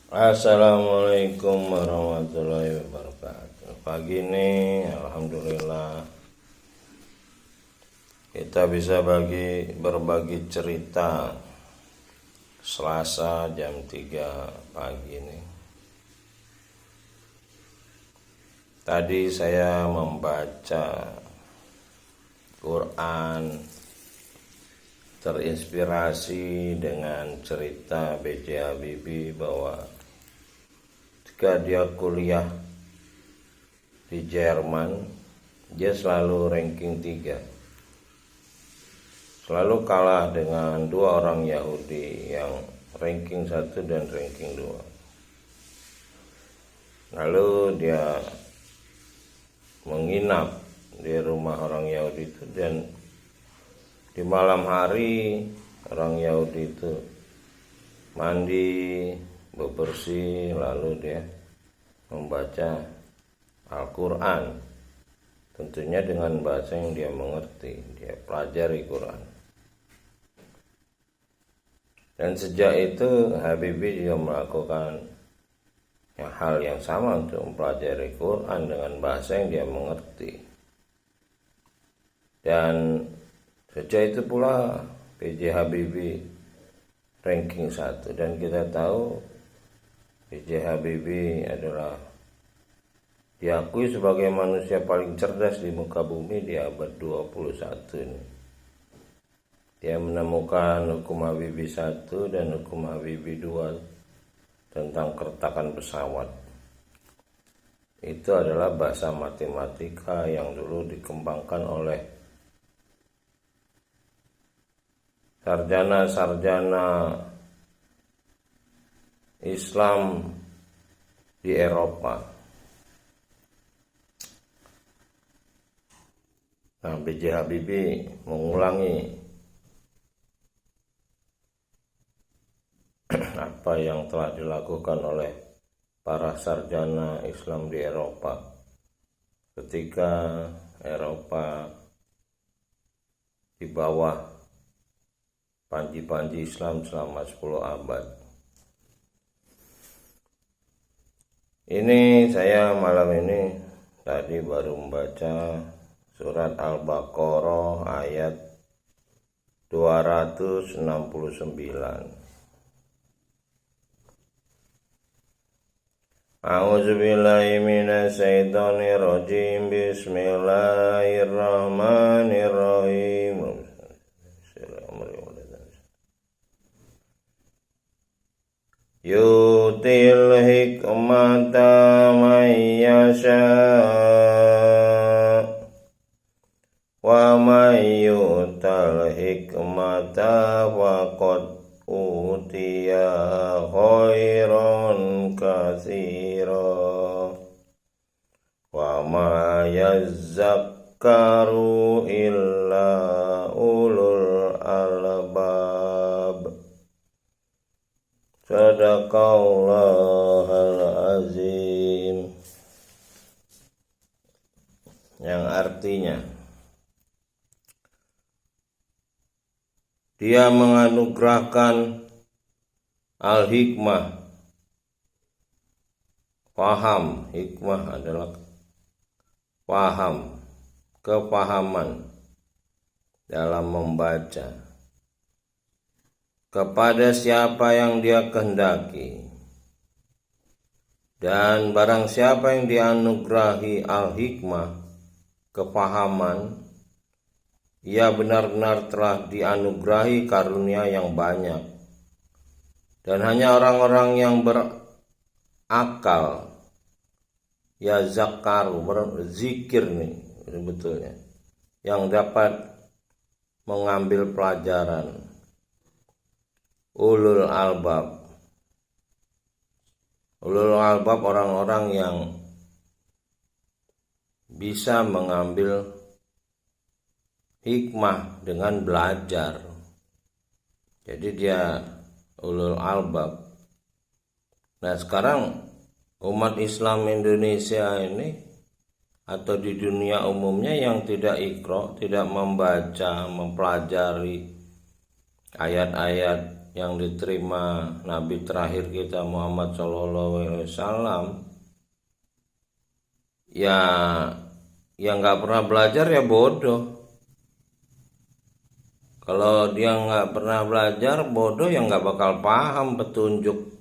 Assalamualaikum warahmatullahi wabarakatuh. Pagi ini alhamdulillah kita bisa berbagi cerita Selasa jam 3 pagi ini. Tadi saya membaca Quran, terinspirasi dengan cerita B.J. Habibie bahwa ketika dia kuliah di Jerman, dia selalu ranking 3, selalu kalah dengan 2 orang Yahudi yang ranking 1 dan ranking 2. Lalu dia menginap di rumah orang Yahudi itu, dan di malam hari orang Yahudi itu mandi, bebersih, lalu dia membaca Al-Quran, tentunya dengan bahasa yang dia mengerti. Dia pelajari Quran, dan sejak itu Habibie juga melakukan hal yang sama untuk mempelajari Quran dengan bahasa yang dia mengerti. Dan sejak itu pula B.J. Habibie ranking 1, dan kita tahu B.J. Habibie adalah diakui sebagai manusia paling cerdas di muka bumi di abad 21 ini. Dia menemukan hukum Habibie 1 dan hukum Habibie 2 tentang keretakan pesawat. Itu adalah bahasa matematika yang dulu dikembangkan oleh sarjana-sarjana Islam di Eropa. Nah, B.J. Habibie mengulangi apa yang telah dilakukan oleh para sarjana Islam di Eropa ketika Eropa di bawah panji-panji Islam selama 10 abad. Ini saya malam ini tadi baru membaca surat Al-Baqarah ayat 269. A'udzubillahi minasyaitonirrajim. Bismillahirrahmanirrahim. Yutil hikmata man yasha wa man yutal hikmata faqad utiya khairan katsira wa ma yazakkaru illa ulul albab. Sadaqallahul azim. Yang artinya, dia menganugerahkan al-hikmah, paham. Hikmah adalah paham, kepahaman dalam membaca, kepada siapa yang dia kehendaki. Dan barang siapa yang dianugerahi al-hikmah, kepahaman, ia benar-benar telah dianugerahi karunia yang banyak. Dan hanya orang-orang yang berakal, ya zakaru, berzikir nih sebetulnya, yang dapat mengambil pelajaran. Ulul albab. Ulul albab orang-orang yang bisa mengambil hikmah dengan belajar. Jadi dia ulul albab. Nah, sekarang umat Islam Indonesia ini atau di dunia umumnya yang tidak iqra, tidak membaca, mempelajari ayat-ayat yang diterima Nabi terakhir kita Muhammad SAW, ya yang nggak pernah belajar ya bodoh. Kalau dia nggak pernah belajar, bodoh, yang nggak bakal paham petunjuk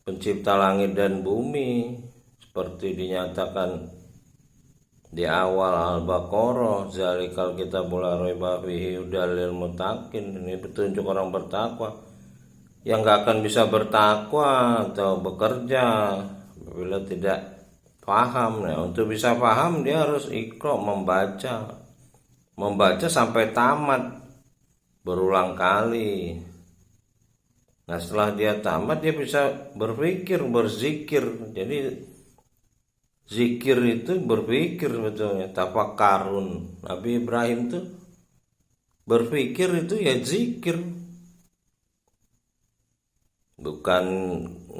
pencipta langit dan bumi seperti dinyatakan di awal Al-Baqarah, zalikal kitabul la raiba fihi hudal lil muttaqin. Ini petunjuk orang bertakwa. Yang nggak akan bisa bertakwa atau bekerja bila tidak paham. Nah, untuk bisa paham dia harus iqra, membaca sampai tamat berulang kali. Nah, setelah dia tamat dia bisa berpikir, berzikir. Jadi zikir itu berpikir betulnya, tafakarun. Nabi Ibrahim tuh berpikir itu ya zikir, bukan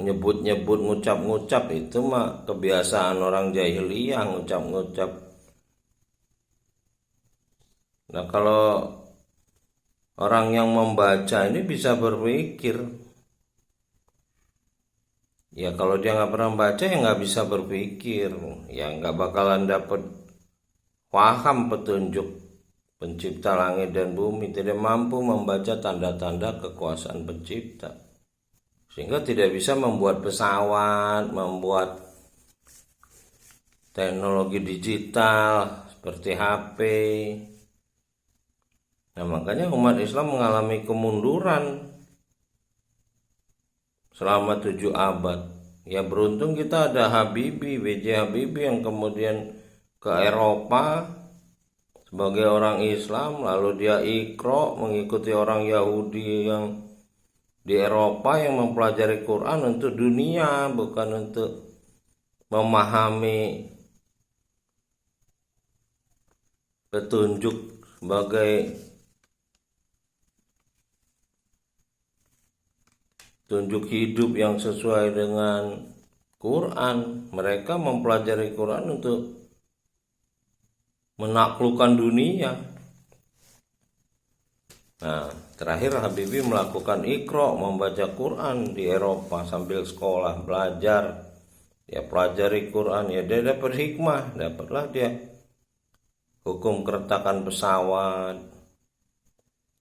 nyebut-nyebut, ngucap-ngucap. Itu mah kebiasaan orang jahiliyah, ngucap-ngucap. Nah, kalau orang yang membaca ini bisa berpikir. Ya kalau dia nggak pernah baca ya nggak bisa berpikir. Ya nggak bakalan dapat paham petunjuk pencipta langit dan bumi. Tidak mampu membaca tanda-tanda kekuasaan pencipta. Sehingga tidak bisa membuat pesawat, membuat teknologi digital seperti HP. Nah, makanya umat Islam mengalami kemunduran selama 7 abad. Ya beruntung kita ada Habibie, B.J. Habibie yang kemudian ke Eropa sebagai orang Islam, lalu dia iqra mengikuti orang Yahudi yang di Eropa yang mempelajari Quran untuk dunia, bukan untuk memahami petunjuk sebagai tunjuk hidup yang sesuai dengan Quran. Mereka mempelajari Quran untuk menaklukkan dunia. Nah, terakhir Habibie melakukan iqra, membaca Quran di Eropa sambil sekolah, belajar. Ya pelajari Quran, ya dia dapat hikmah, dapatlah dia hukum keretakan pesawat.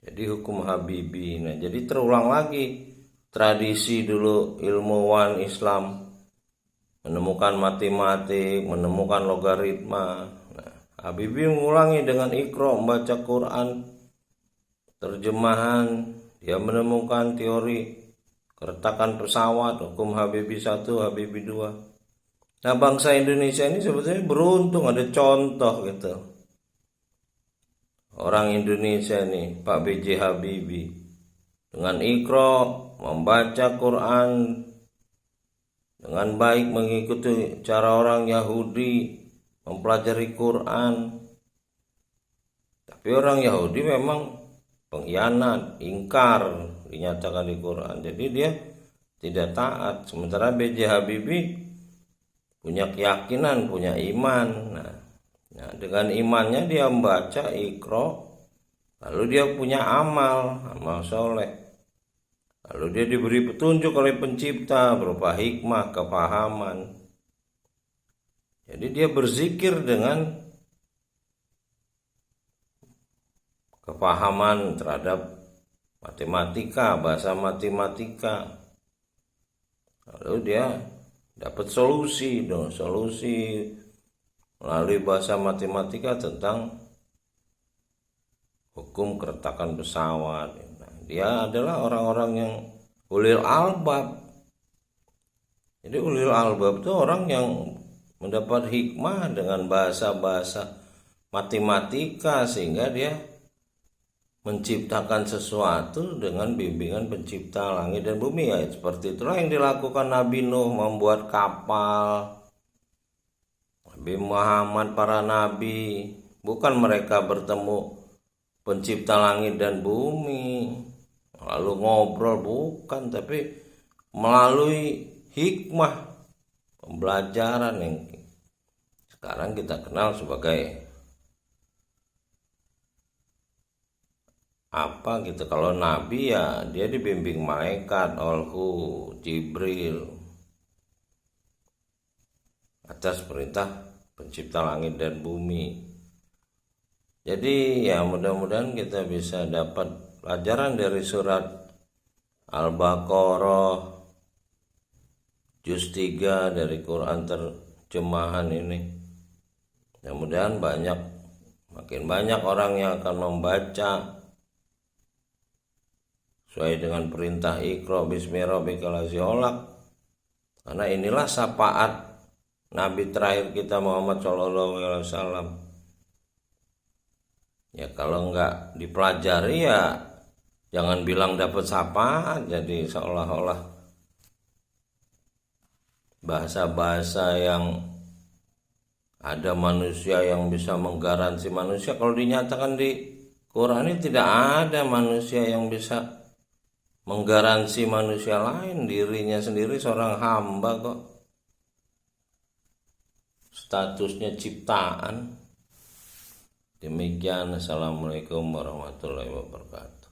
Jadi hukum Habibie. Nah, jadi terulang lagi tradisi dulu ilmuwan Islam menemukan matematik, menemukan logaritma. Nah, Habibie mengulangi dengan iqra, membaca Quran, terjemahan. Dia menemukan teori keretakan pesawat, hukum Habibie 1, Habibie 2. Nah, bangsa Indonesia ini sebetulnya beruntung ada contoh gitu. Orang Indonesia nih, Pak B.J. Habibie, dengan iqra, membaca Quran dengan baik, mengikuti cara orang Yahudi mempelajari Quran. Tapi orang Yahudi memang pengkhianat, ingkar, dinyatakan di Quran. Jadi dia tidak taat. Sementara B.J. Habibie punya keyakinan, punya iman. Nah, dengan imannya dia membaca iqra, lalu dia punya amal soleh. Lalu dia diberi petunjuk oleh pencipta berupa hikmah, kepahaman. Jadi dia berzikir dengan kepahaman terhadap matematika, bahasa matematika. Lalu dia dapat solusi melalui bahasa matematika tentang hukum keretakan pesawat. Dia adalah orang-orang yang ulil albab. Jadi ulil albab itu orang yang mendapat hikmah dengan bahasa-bahasa matematika, sehingga dia menciptakan sesuatu dengan bimbingan pencipta langit dan bumi. Ya, seperti itulah yang dilakukan Nabi Nuh, membuat kapal. Nabi Muhammad, para nabi, bukan mereka bertemu pencipta langit dan bumi lalu ngobrol, bukan, tapi melalui hikmah pembelajaran yang sekarang kita kenal sebagai apa gitu. Kalau nabi ya dia dibimbing malaikat, olhu, Jibril, atas perintah pencipta langit dan bumi. Jadi ya mudah-mudahan kita bisa dapat pelajaran dari surat Al-Baqarah juz 3 dari Quran terjemahan ini. Mudah-mudahan makin banyak orang yang akan membaca sesuai dengan perintah Iqra bismi rabbikal ladzi khalaq. Karena inilah syafaat Nabi terakhir kita Muhammad SAW. Ya kalau nggak dipelajari ya jangan bilang dapat syafaat, jadi seolah-olah bahasa-bahasa yang ada manusia yang bisa menggaransi manusia. Kalau dinyatakan di Quran ini tidak ada manusia yang bisa menggaransi manusia lain, dirinya sendiri seorang hamba kok. Statusnya ciptaan. Demikian, assalamualaikum warahmatullahi wabarakatuh.